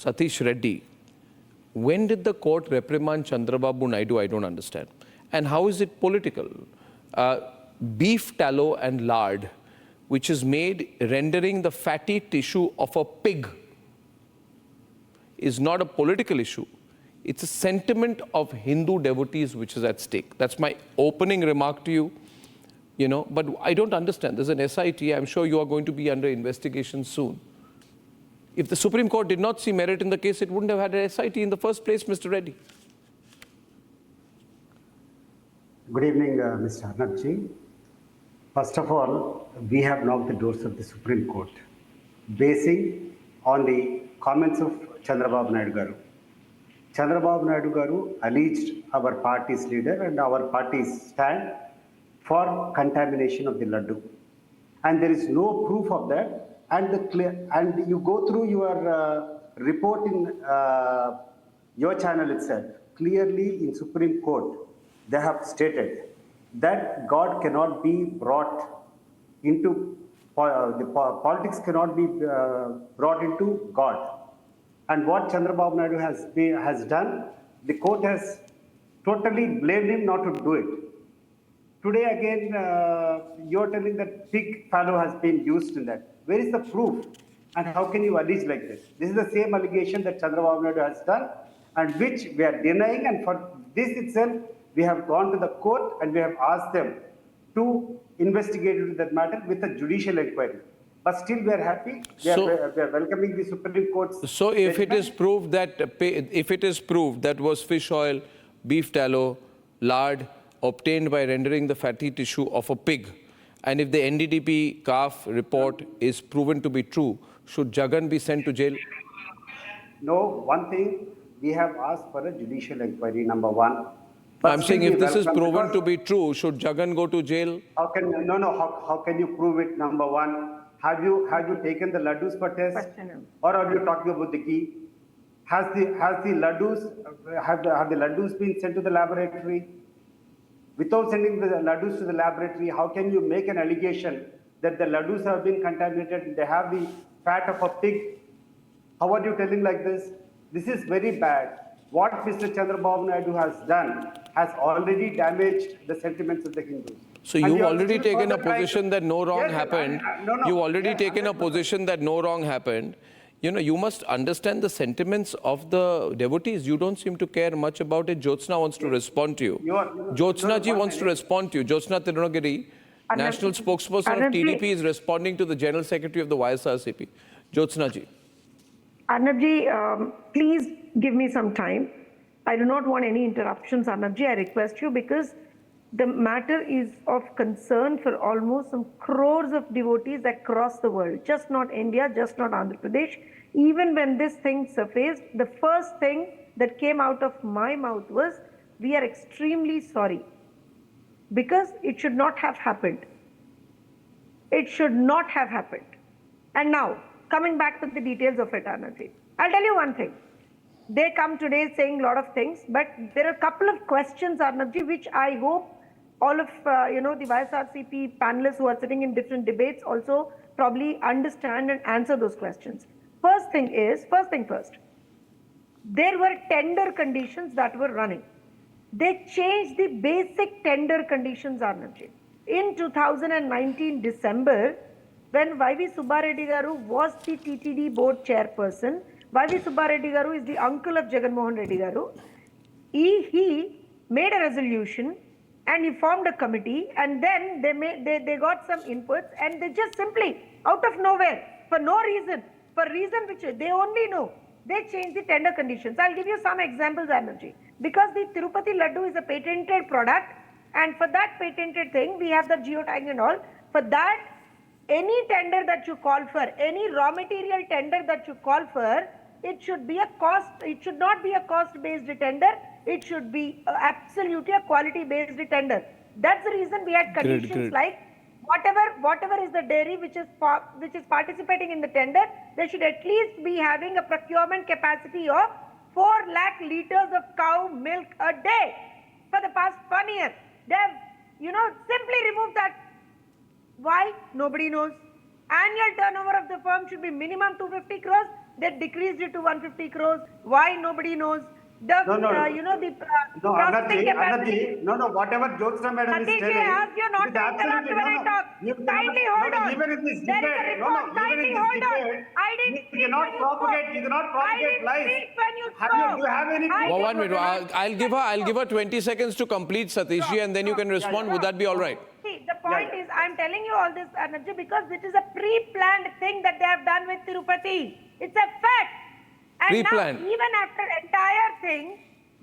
Satish Reddy, when did the court reprimand Chandrababu Naidu? I don't understand. And how is it political? Beef tallow and lard, which is made rendering the fatty tissue of a pig, is not a political issue. It's a sentiment of Hindu devotees which is at stake. That's my opening remark to you. But I don't understand. There's an SIT. I'm sure you are going to be under investigation soon. If the Supreme Court did not see merit in the case, it wouldn't have had an SIT in the first place, Mr. Reddy. Good evening, Mr. Arnab. First of all, we have knocked the doors of the Supreme Court, basing on the comments of Chandrababu Naidu Garu. Chandrababu Naidu Garu alleged our party's leader and our party's stand for contamination of the Laddu. And there is no proof of that. And you go through your report in your channel itself. Clearly in Supreme Court, they have stated that God cannot be brought into, politics cannot be brought into God. And what Chandrababu Naidu has done, the court has totally blamed him not to do it. Today again, you're telling that pig tallow has been used in that. Where is the proof? And how can you allege like this? This is the same allegation that Chandrababu Naidu has done and which we are denying. And for this itself, we have gone to the court and we have asked them to investigate into that matter with a judicial inquiry. But still we are happy. We are welcoming the Supreme Court's So if it is proved that was fish oil, beef tallow, lard obtained by rendering the fatty tissue of a pig, and if the NDDP calf report is proven to be true, should Jagan be sent to jail? No, one thing, we have asked for a judicial inquiry, number one. But I'm saying if this is proven to be true, should Jagan go to jail? How can you prove it, number one? Have you taken the laddus for test? Or are you talking about the ghee? Have the laddus been sent to the laboratory? Without sending the laddus to the laboratory, how can you make an allegation that the laddus have been contaminated, they have the fat of a pig? How are you telling like this? This is very bad. What Mr. Chandrababu Naidu has done has already damaged the sentiments of the Hindus. So you've already taken a position that no wrong happened. You've already taken a position that no wrong happened. You must understand the sentiments of the devotees. You don't seem to care much about it. Jyothsana wants to respond to you. Jyothsana ji wants to respond to you. Jyothsana Tirunagiri, national spokesperson of TDP, is responding to the General Secretary of the YSRCP. Jyothsana ji. Arnab ji, please give me some time. I do not want any interruptions, Arnab ji. I request you, because the matter is of concern for almost some crores of devotees across the world, just not India, just not Andhra Pradesh. Even when this thing surfaced, the first thing that came out of my mouth was, we are extremely sorry, because it should not have happened. It should not have happened. And now, coming back to the details of it, Arnab ji, I'll tell you one thing. They come today saying a lot of things, but there are a couple of questions, Arnab ji, which I hope all of the YSRCP panelists who are sitting in different debates also probably understand and answer those questions. First thing first. There were tender conditions that were running. They changed the basic tender conditions, Arnab ji. In 2019 December, when Y.V. Subba Reddy Garu was the TTD board chairperson, Y.V. Subba Reddy Garu is the uncle of Jagan Reddy Garu. He made a resolution and he formed a committee, and then they got some inputs, and they just simply, out of nowhere, for no reason, for reason which they only know, they changed the tender conditions. I'll give you some examples, Arnab ji. Because the Tirupati Laddu is a patented product, and for that patented thing, we have the geotag and all. For that, any tender that you call for, any raw material tender that you call for, it should be a cost, it should not be a cost-based tender, it should be absolutely a quality-based tender. That's the reason we had conditions like whatever is the dairy which is participating in the tender, they should at least be having a procurement capacity of 4 lakh liters of cow milk a day for the past 1 year. They have, simply removed that. Why? Nobody knows. Annual turnover of the firm should be minimum 250 crores. They decreased it to 150 crores. Why? Nobody knows. The, No, no, no. you know, the No, processing capacity. Anandji, no, whatever Jyothsana madam is Satish, telling. I asked you not it is to interrupt absolutely- when I talk. Kindly hold on. Even in this There is a debate, report. Kindly hold on. I didn't you speak cannot when you propagate, spoke. you cannot I propagate didn't lies. speak when you Do you spoke. have any? I Well, didn't 1 minute. speak I'll give her 20 seconds to complete, Satishji, and then you can respond. Would that be all right? See, the point is, I'm telling you all this, Arnab, because it is a pre-planned thing that they have done with Tirupati. It's a fact. And now, Pre-planned. even after entire thing,